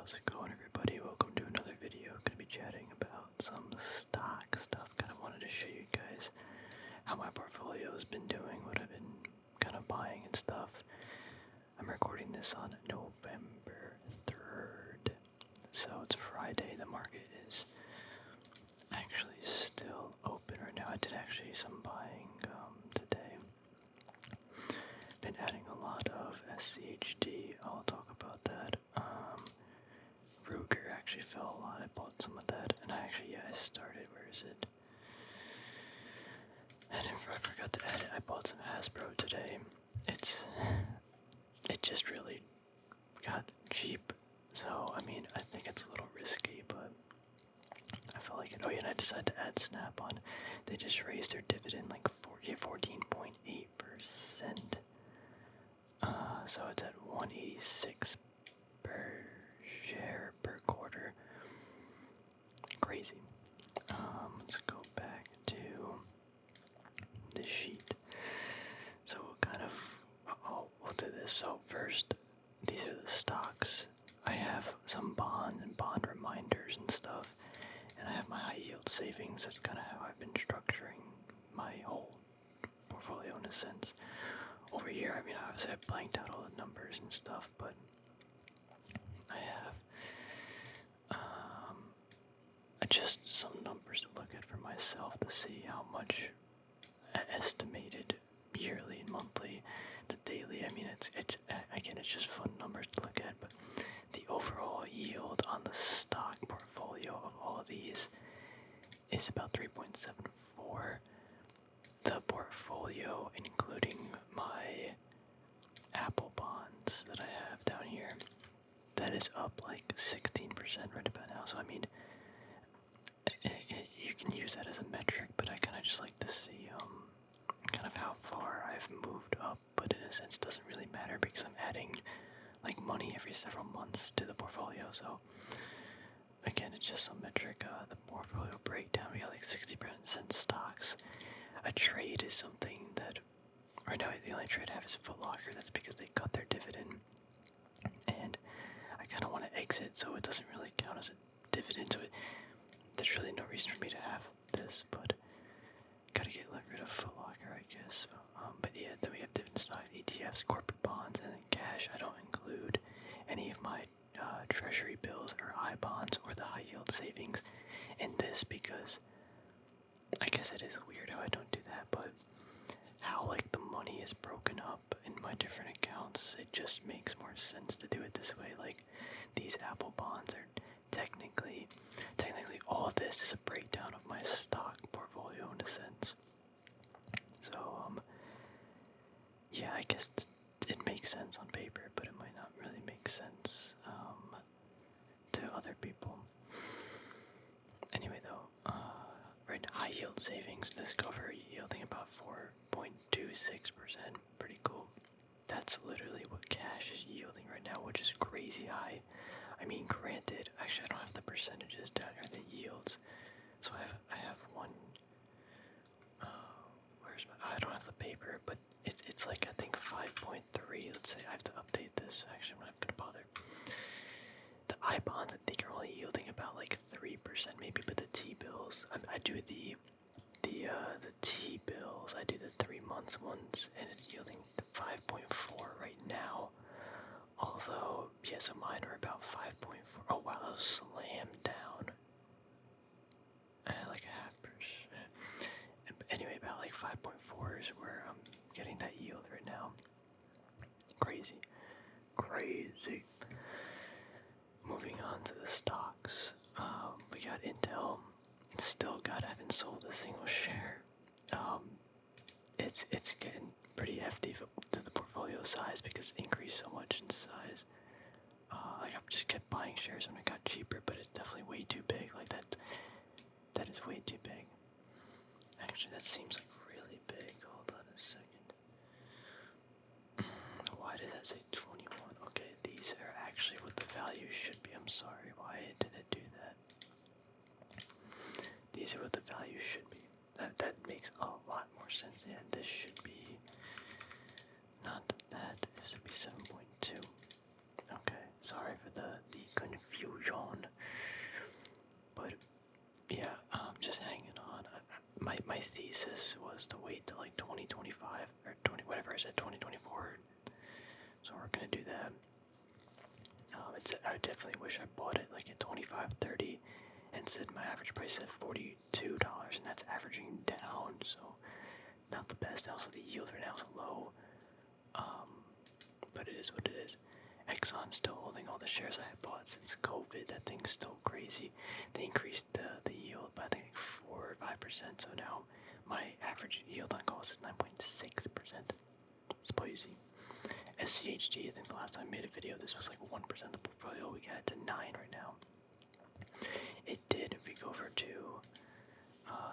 How's it going, everybody? Welcome to another video. Gonna be chatting about some stock stuff. Kind of wanted to show you guys how my portfolio has been doing, what I've been kind of buying and stuff. I'm recording this on November 3rd, so it's Friday. The market is actually still open right now. I did actually some buying today. Been adding a lot of SCHD. I'll talk about that. Ruger actually fell a lot. I bought some of that, and I started. Where is it? And I forgot to add it. I bought some Hasbro today. It just really got cheap. So I mean, I think it's a little risky, but I felt like it. Oh yeah, and I decided to add Snap on. They just raised their dividend like 14.8%. So it's at 186 per share per quarter. Crazy. Let's go back to this sheet. So we'll do this. So first, these are the stocks. I have some bond and bond reminders and stuff, and I have my high yield savings. That's kind of how I've been structuring my whole portfolio in a sense. Over here, I mean, obviously I blanked out all the numbers and stuff, but I have just some numbers to look at for myself to see how much estimated yearly and monthly, the daily. I mean, it's just fun numbers to look at, but the overall yield on the stock portfolio of all of these is about 3.74. The portfolio, including my Apple bonds that I have down here, that is up like 16% right about now. So I mean, you can use that as a metric, but I kind of just like to see kind of how far I've moved up. But in a sense, it doesn't really matter because I'm adding like money every several months to the portfolio. So again, it's just some metric. The portfolio breakdown, we got like 60% stocks. A trade is something that right now the only trade I have is Foot Locker. That's because they cut their dividend, and I kind of want to exit, so it doesn't really count as a dividend. So there's really no reason for me to have this, but gotta get rid of Foot Locker, I guess. But yeah, then we have dividend stocks, ETFs, corporate bonds, and then cash. I don't include any of my treasury bills or I bonds or the high yield savings in this because I guess it is weird how I don't do that, but how like the money is broken up in my different accounts, it just makes more sense to do it this way. Like these Apple bonds are technically all of this is a breakdown of my stock portfolio in a sense. So yeah, I guess it makes sense on paper, but it might not really make sense to other people. Anyway though, right now, high yield savings, Discover yielding about 4.26%, pretty cool. That's literally what cash is yielding right now, which is crazy high. I mean, granted, actually I don't have the percentages down here, the yields. So I have one, I don't have the paper, but it's like, I think 5.3, let's say. I have to update this, actually I'm not gonna bother. The I bond, I think are only yielding about like 3% maybe, but the T-bills, I do the T-bills, I do the 3 months ones, and it's yielding 5.4 right now. Although, yeah, so mine are about 5.4. Oh wow, that was slammed down. Like a half percent. Anyway, about like 5.4 is where I'm getting that yield right now. Crazy. Moving on to the stocks. We got Intel. Still haven't sold a single share. It's getting pretty hefty to the portfolio size because it increased so much in size. Like I just kept buying shares when it got cheaper, but it's definitely way too big. Like that is way too big. Actually, that seems like really big. Hold on a second. Why did that say 21? Okay, these are actually what the value should be. I'm sorry, why did it do that? These are what the value should be. That makes a lot more sense. Yeah, this should be not that. This should be 7.2. Okay, sorry for the confusion. thesis was to wait till like 2025 or 20, whatever I said, 2024. So we're gonna do that. I definitely wish I bought it like at 25, 30, and said my average price at $42, and that's averaging down. So not the best. Also, the yield right now is low. But it is what it is. Exxon's still holding all the shares I have bought since COVID. That thing's still crazy. They increased the yield by I think like 4 or 5%. So now my average yield on cost is 9.6%. It's crazy. SCHD, I think the last time I made a video, this was like 1% of the portfolio. We got it to 9 right now. It did, if we go over to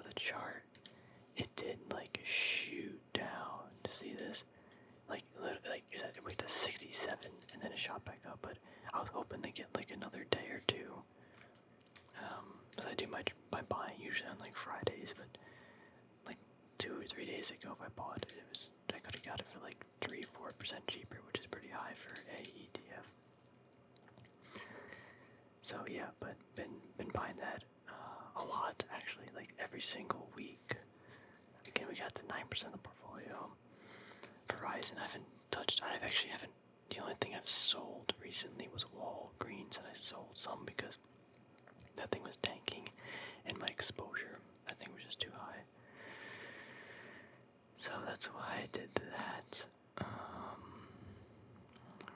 the chart, it did like shoot down. See this? Like it went to 67 and then it shot back up. But I was hoping to get like another day or two. Because I do my buying usually on like Fridays, but like 2 or 3 days ago, if I bought it, I could have got it for like 3-4% cheaper, which is pretty high for a ETF. So yeah, but been buying that a lot actually, like every single week. Again, we got to 9% of the portfolio. Verizon, I haven't touched. I actually haven't. The only thing I've sold recently was Walgreens, and I sold some because that thing was tanking, and my exposure I think was just too high. So that's why I did that.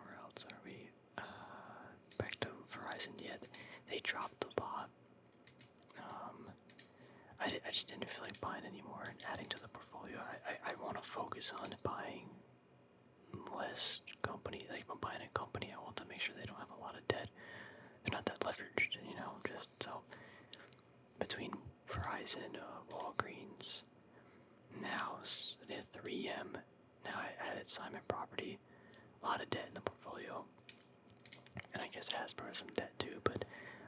Where else are we? Back to Verizon. Yeah, they dropped a lot. I just didn't feel like buying anymore and adding to the portfolio. I want to focus on buying less company. Like if I'm buying a company, I want to make sure they don't have a lot of debt. They're not that leveraged, just so. Between Verizon, Walgreens, now they had 3M, now I added Simon Property, a lot of debt in the portfolio, and I guess Hasbro has some debt too, but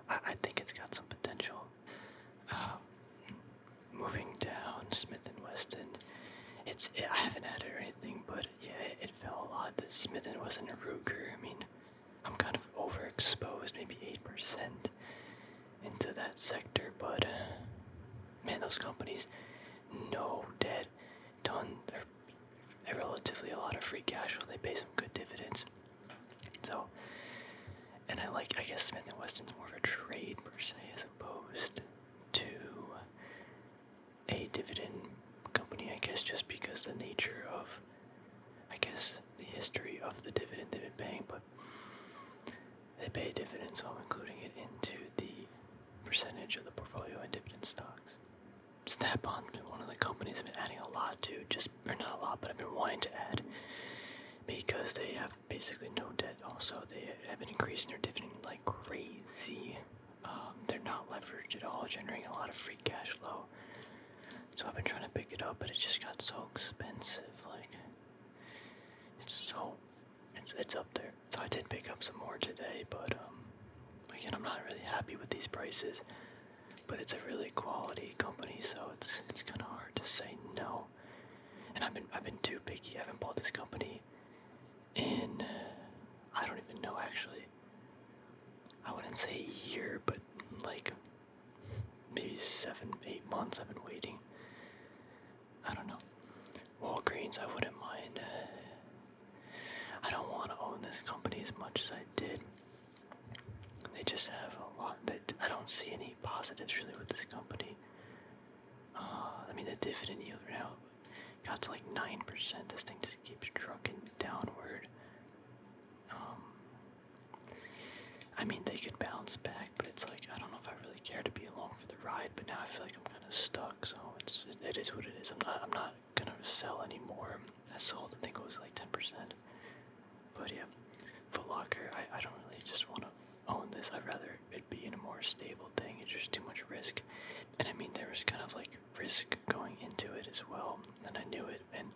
I think it's got some potential. Moving down, Smith & Wesson, I haven't added or anything, but yeah, it fell a lot. The Smith & Wesson and Ruger, I mean, I'm kind of overexposed, maybe 8% into that sector, but man, those companies, no debt, they're relatively a lot of free cash flow. They pay some good dividends. So, and I guess Smith & Wesson's more of a trade per se as opposed to a dividend company, I guess, just because the nature of, I guess, the history of the dividend they've been paying, but they pay dividends, so I'm including it into the percentage of the portfolio in dividend stocks. Snap-on's been one of the companies I've been adding a lot to, or not a lot, but I've been wanting to add because they have basically no debt. Also, they have been increasing their dividend like crazy. They're not leveraged at all, generating a lot of free cash flow. So I've been trying to pick it up, but it just got so expensive. Like, it's up there. So I did pick up some more today, but again, I'm not really happy with these prices. But it's a really quality company, so it's kind of hard to say no. And I've been too picky. I haven't bought this company in, I don't even know actually. I wouldn't say a year, but like maybe 7-8 months I've been waiting. I don't know. Walgreens, I wouldn't mind. I don't want to own this company as much as I did. They just have a lot. I don't see any positives really with this company. I mean, the dividend yield right now got to like 9%. This thing just keeps trucking downward. I mean, they could bounce back, but it's like, I don't know if I really care to be along for the ride, but now I feel like I'm kind of stuck, so it is what it is. I'm not gonna sell anymore. I sold, I think it was like 10%. But yeah, Foot Locker, I don't really just want to own this. I'd rather it be in a more stable thing. It's just too much risk. And I mean, there was kind of like risk going into it as well, and I knew it, and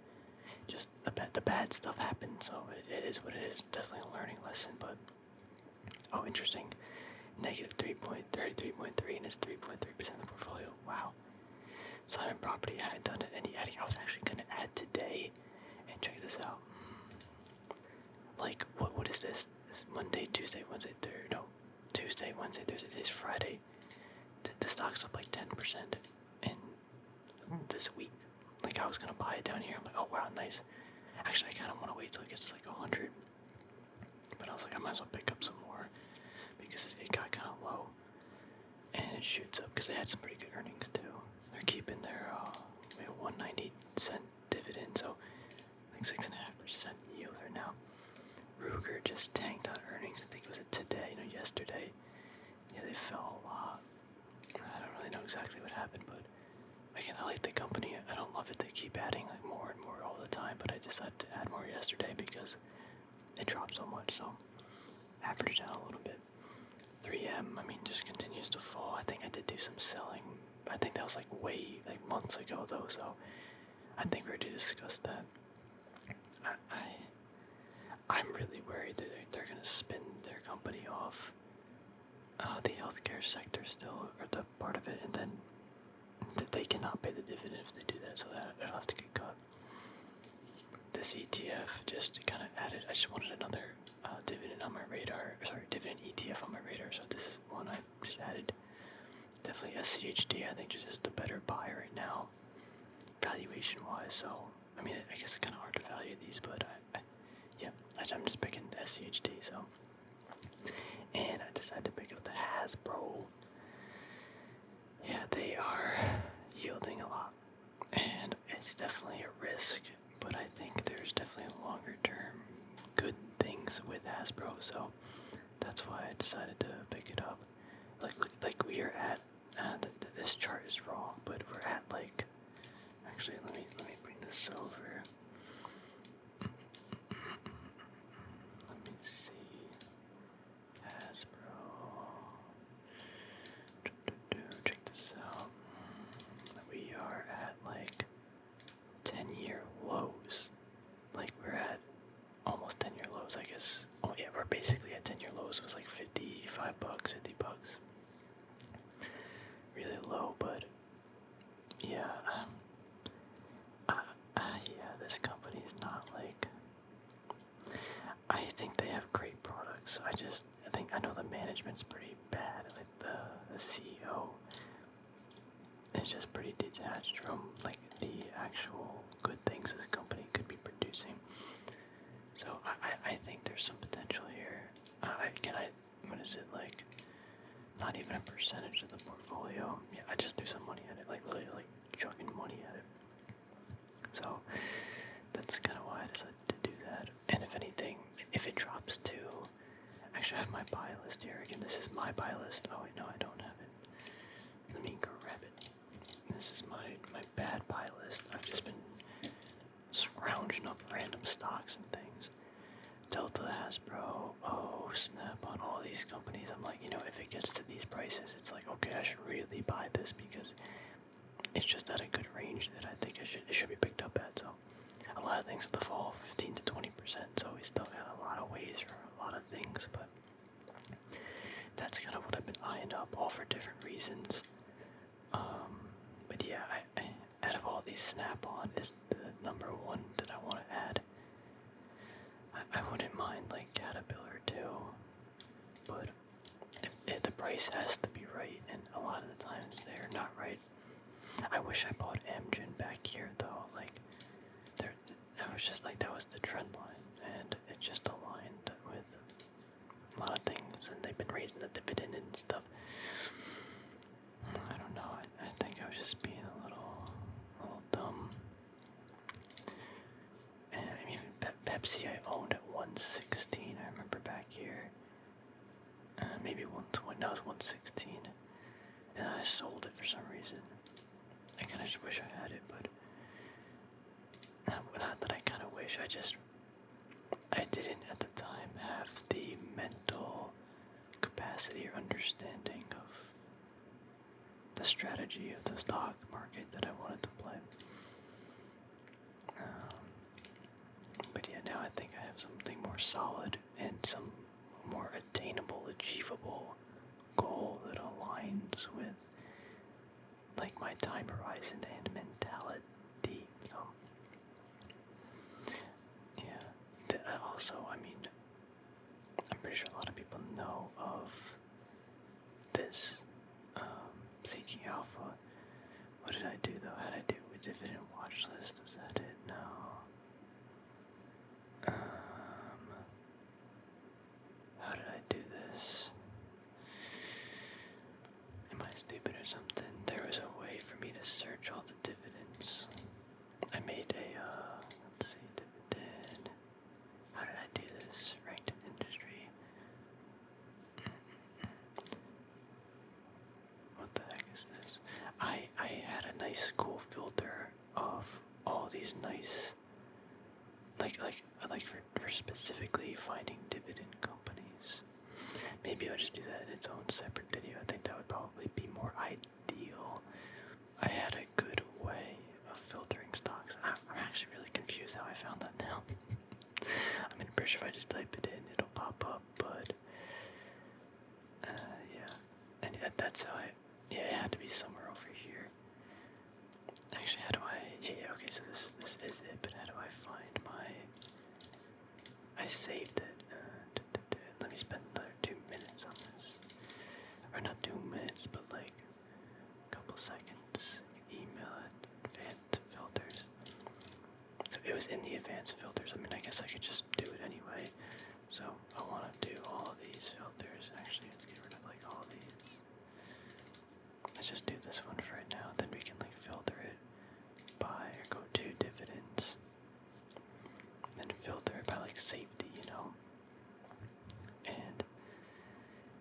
just the bad stuff happened, so it is what it is. Definitely a learning lesson, but oh, interesting. Negative 33.3, and it's 3.3% of the portfolio. Wow. Simon Property, I haven't done any adding. I was actually gonna add today, and check this out. Like, what is this? This Monday, Tuesday, Wednesday, Tuesday, Wednesday, Thursday, today's Friday. The stock's up like 10% in this week. like I was gonna buy it down here. I'm like, oh wow, nice. Actually, I kind of want to wait till it gets like 100. But I was like, I might as well pick up some more because it got kind of low, and it shoots up because they had some pretty good earnings too. They're keeping their 1.90 dividend, so I think 6.5% yield right now. Ruger just tanked on earnings. I think it was today, yesterday. Yeah, they fell a lot. I don't really know exactly what happened, but again, I like the company. I don't love it to keep adding like more and more all the time, but I decided to add more yesterday because it dropped so much. So averaged out a little bit. 3M, I mean, just continues to fall. I think I did do some selling. I think that was like way months ago though, so I think we're to discuss that. I'm really worried that they're gonna spin their company off the healthcare sector still, or the part of it, and then that they cannot pay the dividend if they do that, so that it'll have to get cut. This ETF just kind of added. I just wanted another dividend on my radar. Sorry, dividend ETF on my radar. So this is one I just added. Definitely SCHD. I think just the better buy right now, valuation wise. So I mean, I guess it's kind of hard to value these, but I'm just picking the SCHD. So, and I decided to pick up the Hasbro. Yeah, they are yielding a lot, and it's definitely a risk. But I think there's definitely a longer term good things with Hasbro, so that's why I decided to pick it up. Like we are at, this chart is wrong, but we're at like, actually let me bring this over. Let me see, Hasbro. Check this out. We are at like 10-year lows. Like we're at almost 10-year lows, I guess. Oh yeah, we're basically at 10-year lows. It was like $55, $50. Really low, but yeah, this company is not like. I think they have great products. I know the management's pretty bad. Like the CEO is just pretty detached from like the actual good things this company could be producing. So I think there's some potential here. What is it like? Not even a percentage of the portfolio. Yeah, I just threw some money at it, like literally like chucking money at it. So that's kind of why I decided to do that. And if anything, if it drops to, actually I have my buy list here. Again, this is my buy list. Oh wait, no, I don't have it. Let me grab it. This is my bad buy list. I've just been scrounging up random stocks and things. Delta, Hasbro, oh snap, on all these companies. I'm like, if it gets to these prices, it's like, okay, I should really buy this because it's just at a good range that I think it should be picked up at. So a lot of things have to fall 15 to 20%, so we still got a lot of ways for a lot of things, but that's kind of what I've been eyeing up, all for different reasons. But yeah, out of all these, Snap-on is the number one that I want to add. I wouldn't mind like Caterpillar too, but if the price has to be right, and a lot of the times they're not right. I wish I bought Amgen back here though. Like, I was just like, that was the trend line, and it just aligned with a lot of things, and they've been raising the dividend and stuff. I don't know. I think I was just being a little dumb. And I mean, Pepsi I owned at 116. I remember back here. Maybe 120. That was 116. And I sold it for some reason. I kind of just wish I had it, but not that I kind of wish. I didn't at the time have the mental capacity or understanding of the strategy of the stock market that I wanted to play. But yeah, now I think I have something more solid and some more attainable, achievable goal that aligns with like my time horizon and mentality. So yeah, also, I mean, I'm pretty sure a lot of people know of this Seeking Alpha. What did I do though? How did I do with dividend watch list. Is that it? No. How did I do this? Am I stupid or something? There was a way for me to search all the dividends. I made a, let's see, dividend. How did I do this? Ranked industry. What the heck is this? I had a nice cool filter of all these nice, like for specifically finding dividend companies. Maybe I'll just do that in its own separate video. I think that would probably be more ideal. I had a good way of filtering stocks. I'm actually really confused how I found that now. I mean, I'm pretty sure if I just type it in, it'll pop up, but yeah. And that's how yeah, it had to be somewhere over here. Actually, how do I, yeah, okay, so this is it, but how do I find I saved it. Let me spend another 2 minutes on this. Or not 2 minutes, but like a couple seconds. Email it, advanced filters. So it was in the advanced filters. I mean, I guess I could just do it anyway. So I want to do all of these filters. Actually, let's get rid of like all these. Let's just do this one for right now. Then we can like filter it by, or go to dividends. Then filter it by like safety, you know. And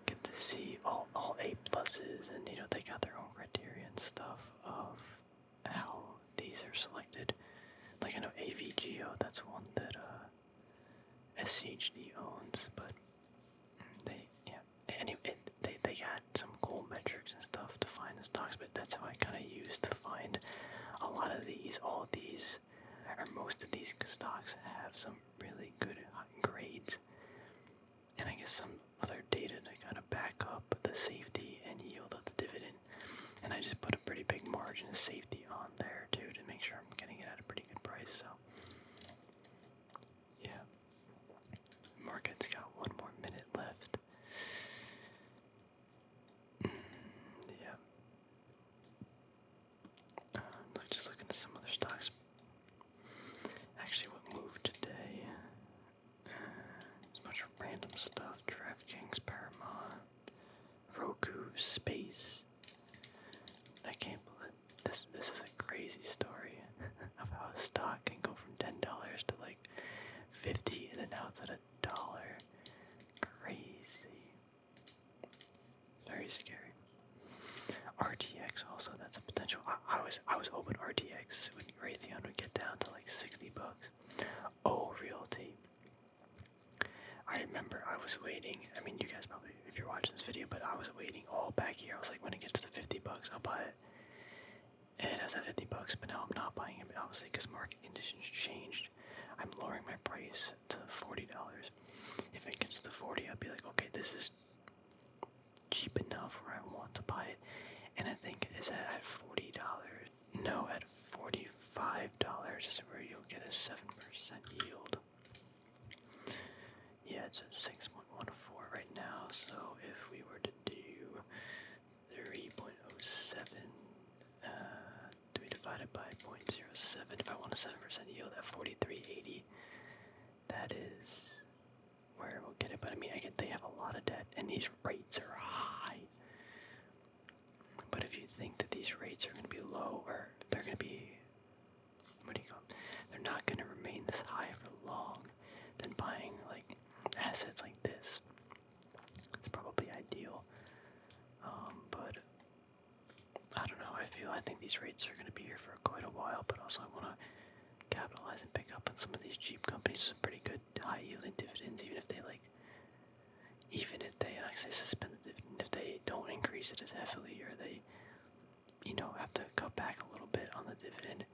get to see all A pluses, and you know, they got their own criteria and stuff of how these are selected. Like I know AVGO, that's one that SCHD owns, but they, yeah, anyway, they got some cool metrics and stuff to find the stocks, but that's how I kind of used to find a lot of these. All of these, or most of these stocks have some really good grades, and I guess some other data to kind of back up the safety and yield of the dividend. And I just put a pretty big margin of safety on there too to make sure I'm getting it at a pretty good price. So yeah, market's got 1 more minute left. Yeah. Just looking at some other stocks. Actually, what moved today? It's a bunch of random stuff. DraftKings, Paramount, Roku, Space. I can't believe this. This is a crazy story of how a stock can go from $10 to like 50, and then now it's at $1. Crazy. Very scary. RTX also, that's a potential. I was hoping RTX Raytheon would get down to like $60. Oh, Realty. I remember I was waiting. I mean, you guys probably, if you're watching this video, but I was waiting all back here. I was like, when it gets to $50, I'll buy it. And it has at $50, but now I'm not buying it, obviously, because market conditions changed. I'm lowering my price to $40. If it gets to 40, I'll be like, okay, this is cheap enough where I want to buy it. And I think is that at $40. No, at $45 is where you'll get a 7% yield. Yeah, it's at 6.14 right now. So if we were to do 3.07, to be divided by 0.07, if I want a 7% yield at 43.80, that is where we'll get it. But I mean, again, they have a lot of debt, and these rates are high. But if you think that these rates are going to be low, or they're going to be, what do you call them? They're not going to remain this high for long, then buying like assets like this is probably ideal. But I don't know. I think these rates are going to be here for quite a while. But also, I want to capitalize and pick up on some of these cheap companies with pretty good high yielding dividends, even if they like say suspend the dividend, if they don't increase it as heavily, or they, you know, have to cut back a little bit on the dividend.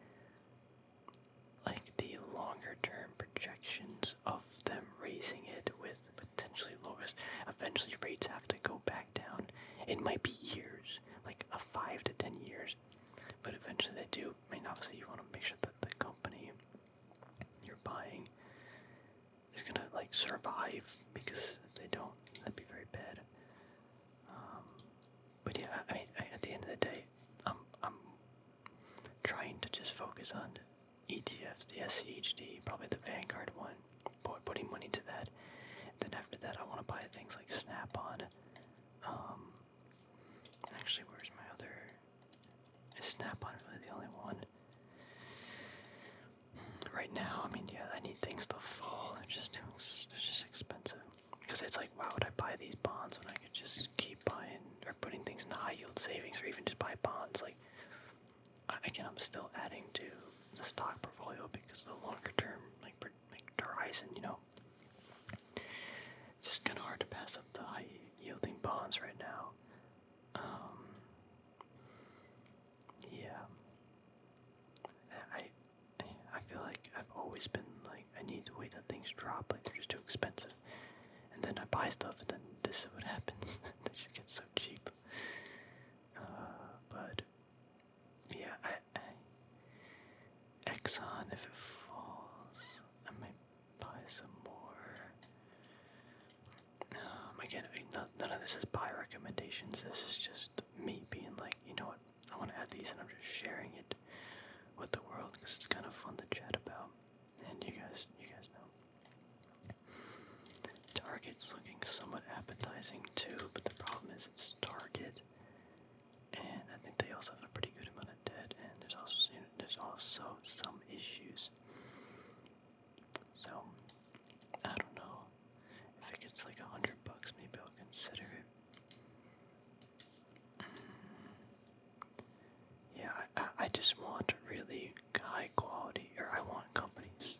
Like the longer term projections of them raising it with potentially lowest, eventually rates have to go back down. It might be years, like a 5 to 10 years, but eventually they do. I mean, obviously you want to make sure that the company you're buying is gonna like survive, because if they don't, that'd be very bad. But yeah, I mean, at the end of the day, I'm trying to just focus focus on ETFs, the SCHD, probably the Vanguard one, putting money to that. Then after that, I want to buy things like Snap-on. Actually, where's my other? Is Snap-on really the only one? Right now, I mean, yeah, I need things to fall. They're just expensive. Because it's like, why would I buy these bonds when I could just keep buying or putting things in high yield savings, or even just buy bonds? Like, again, I'm still adding to the stock portfolio because the longer term, like horizon, it's just kind of hard to pass up the high yielding bonds right now. Yeah, I feel like I've always been like, I need to wait till things drop, like they're just too expensive, and then I buy stuff, and then this is what happens. They just get so cheap. But yeah, Exxon, if it falls, I might buy some more. Again, none of this is buy recommendations. This is just me being like, you know what, I want to add these, and I'm just sharing it with the world because it's kind of fun to chat about. And you guys know. Target's looking somewhat appetizing too, but the problem is it's Target, and I think they also have a pretty good amount of debt, and there's also some issues. So I don't know. If it gets like $100, maybe I'll consider it. Yeah, I just want really high quality, or I want companies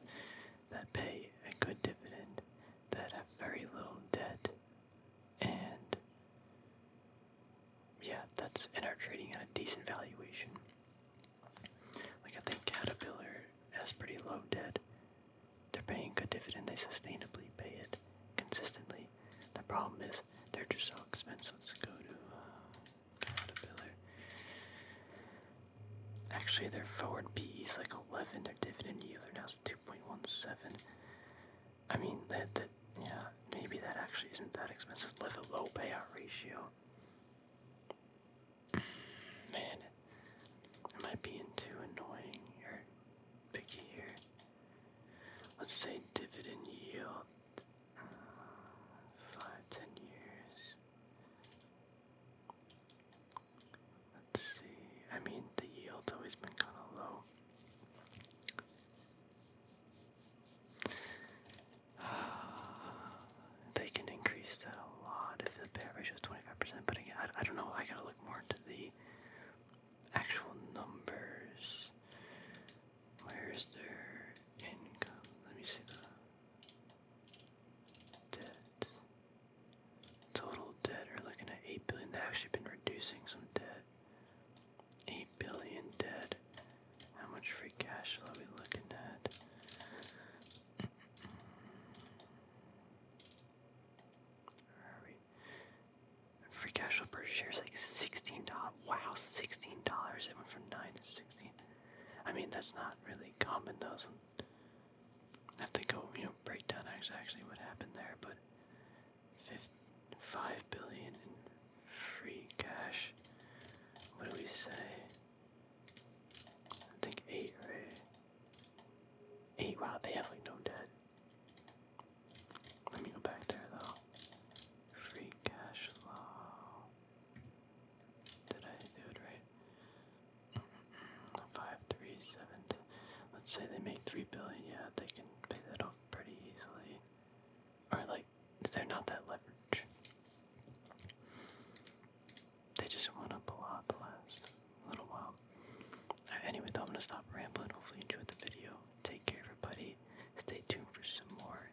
that pay a good dividend, that have very little debt, and yeah, and are trading at a decent valuation. Like, I think Caterpillar has pretty low debt. They're paying good dividend. They sustainably pay it consistently. The problem is they're just so expensive. Let's go to Caterpillar. Actually, their forward PE is like 11. Their dividend yield now is 2.17. I mean, yeah, maybe that actually isn't that expensive with a low payout ratio. Man, am I being too annoying or picky here? Let's say dividend yield, 5-10 years. Let's see. I mean, the yield's always been kind of low. They can increase that a lot if the payout ratio is 25%. But again, I don't know. I gotta look more into the actual numbers. Where's their income? Let me see the debt. Total debt, we're looking at $8 billion. They've actually been reducing some debt. 8 billion debt. How much free cash flow are we looking at? Where are we? Free cash flow per share is like $16. Wow, $16. It went from 9 to 16. I mean, that's not really common though. So I have to go, break down actually what happened there. But 5 billion in free cash. What do we say? I think 8, right? 8. Wow, they have like no debt. Let me go back there though. Free cash flow. Did I do it right? 537. Let's say they make 3 billion. Yeah, they can pay that off pretty easily. Or like, they're not that leveraged. They just went up a lot the last little while. Anyway, though, I'm gonna stop rambling. Hopefully you enjoyed the video. Take care, everybody. Stay tuned for some more,